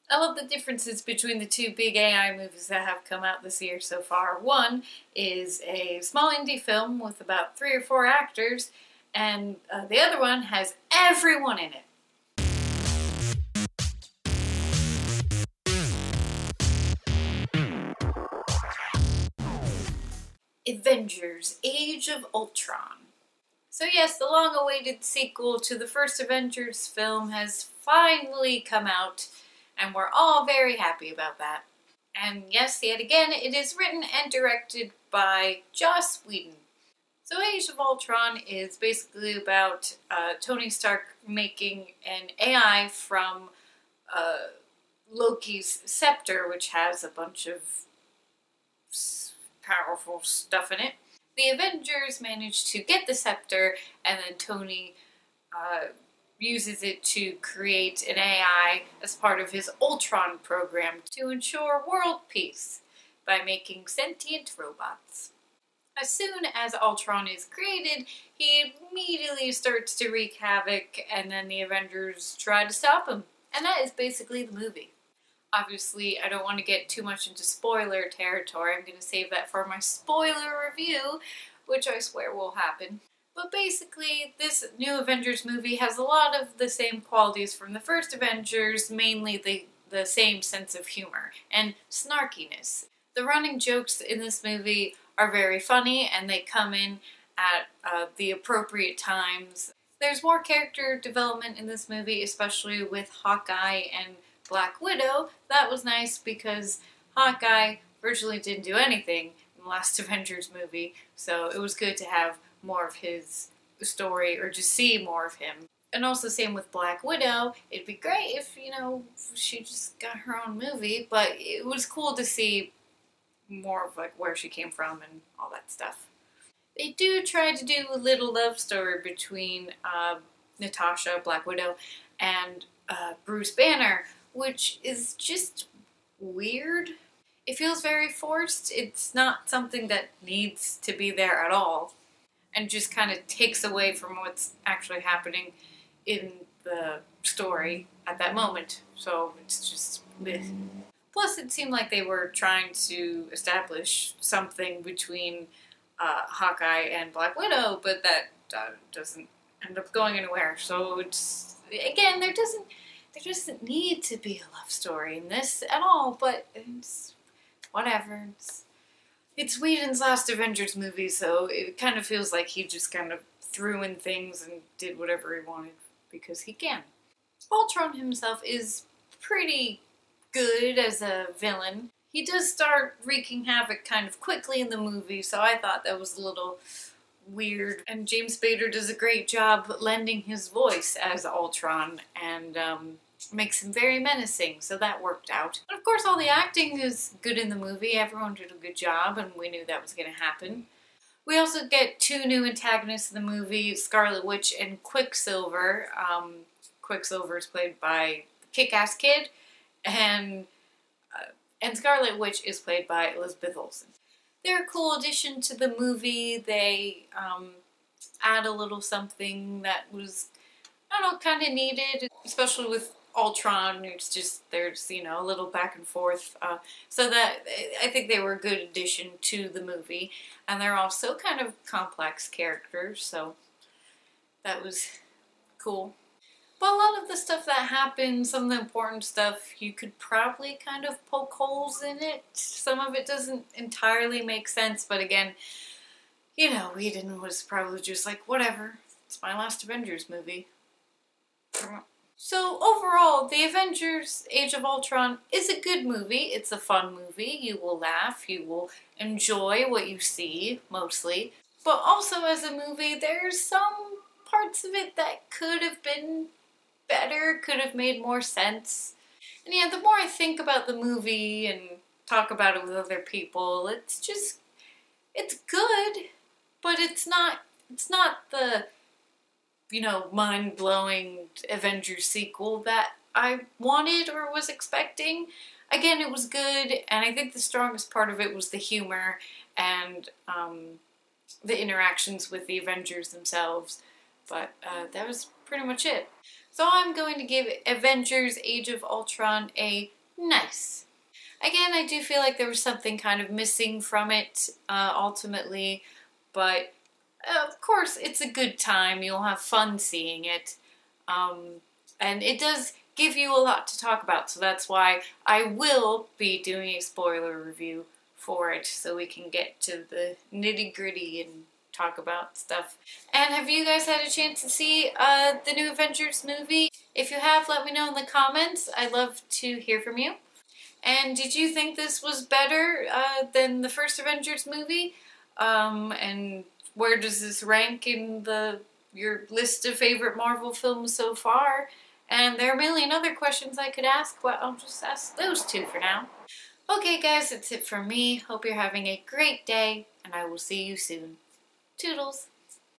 I love the differences between the two big AI movies that have come out this year so far. One is a small indie film with about 3 or 4 actors, and the other one has everyone in it. Avengers: Age of Ultron. So yes, the long-awaited sequel to the first Avengers film has finally come out, and we're all very happy about that. And yes, yet again, it is written and directed by Joss Whedon. So Age of Ultron is basically about Tony Stark making an AI from Loki's scepter, which has a bunch of powerful stuff in it. The Avengers manage to get the scepter, and then Tony uses it to create an AI as part of his Ultron program to ensure world peace by making sentient robots. As soon as Ultron is created, he immediately starts to wreak havoc, and then the Avengers try to stop him. And that is basically the movie. Obviously, I don't want to get too much into spoiler territory. I'm going to save that for my spoiler review, which I swear will happen. But basically, this new Avengers movie has a lot of the same qualities from the first Avengers, mainly the same sense of humor and snarkiness. The running jokes in this movie are very funny, and they come in at the appropriate times. There's more character development in this movie, especially with Hawkeye and Black Widow. That was nice because Hawkeye virtually didn't do anything in the last Avengers movie, so it was good to have more of his story, or just see more of him. And also same with Black Widow. It'd be great if, she just got her own movie, but it was cool to see more of like where she came from and all that stuff. They do try to do a little love story between Natasha, Black Widow, and Bruce Banner, which is just weird. It feels very forced. It's not something that needs to be there at all, and just kind of takes away from what's actually happening in the story at that moment. So it's just bleh. Plus, it seemed like they were trying to establish something between Hawkeye and Black Widow, but that doesn't end up going anywhere. So it's, again, there doesn't need to be a love story in this at all, but it's whatever. It's Whedon's last Avengers movie, so it kind of feels like he just kind of threw in things and did whatever he wanted because he can. Ultron himself is pretty good as a villain. He does start wreaking havoc kind of quickly in the movie, so I thought that was a little weird. And James Spader does a great job lending his voice as Ultron, and makes him very menacing, so that worked out. And of course, all the acting is good in the movie. Everyone did a good job, and we knew that was going to happen. We also get 2 new antagonists in the movie, Scarlet Witch and Quicksilver. Quicksilver is played by Kick-Ass Kid, and Scarlet Witch is played by Elizabeth Olsen. They're a cool addition to the movie. They add a little something that was, I don't know, kind of needed, especially with Ultron. It's just, there's, a little back and forth. So that, I think they were a good addition to the movie. And they're also kind of complex characters, so that was cool. But a lot of the stuff that happens, some of the important stuff, you could probably kind of poke holes in it. Some of it doesn't entirely make sense, but again, Whedon was probably just like, whatever, it's my last Avengers movie. So overall, The Avengers: Age of Ultron is a good movie. It's a fun movie. You will laugh. You will enjoy what you see, mostly. But also as a movie, there's some parts of it that could have been better, could have made more sense. And yeah, the more I think about the movie and talk about it with other people, it's good, but it's not the mind-blowing Avengers sequel that I wanted or was expecting. Again, it was good, and I think the strongest part of it was the humor and the interactions with the Avengers themselves. But that was pretty much it. So I'm going to give Avengers: Age of Ultron a Nice. Again, I do feel like there was something kind of missing from it ultimately, but of course it's a good time. You'll have fun seeing it. And it does give you a lot to talk about, so that's why I will be doing a spoiler review for it, so we can get to the nitty-gritty and talk about stuff. And have you guys had a chance to see the new Avengers movie? If you have, let me know in the comments. I'd love to hear from you. And did you think this was better than the first Avengers movie? And where does this rank in your list of favorite Marvel films so far? And there are a million other questions I could ask, but I'll just ask those two for now. Okay guys, that's it from me. Hope you're having a great day, and I will see you soon. Toodles!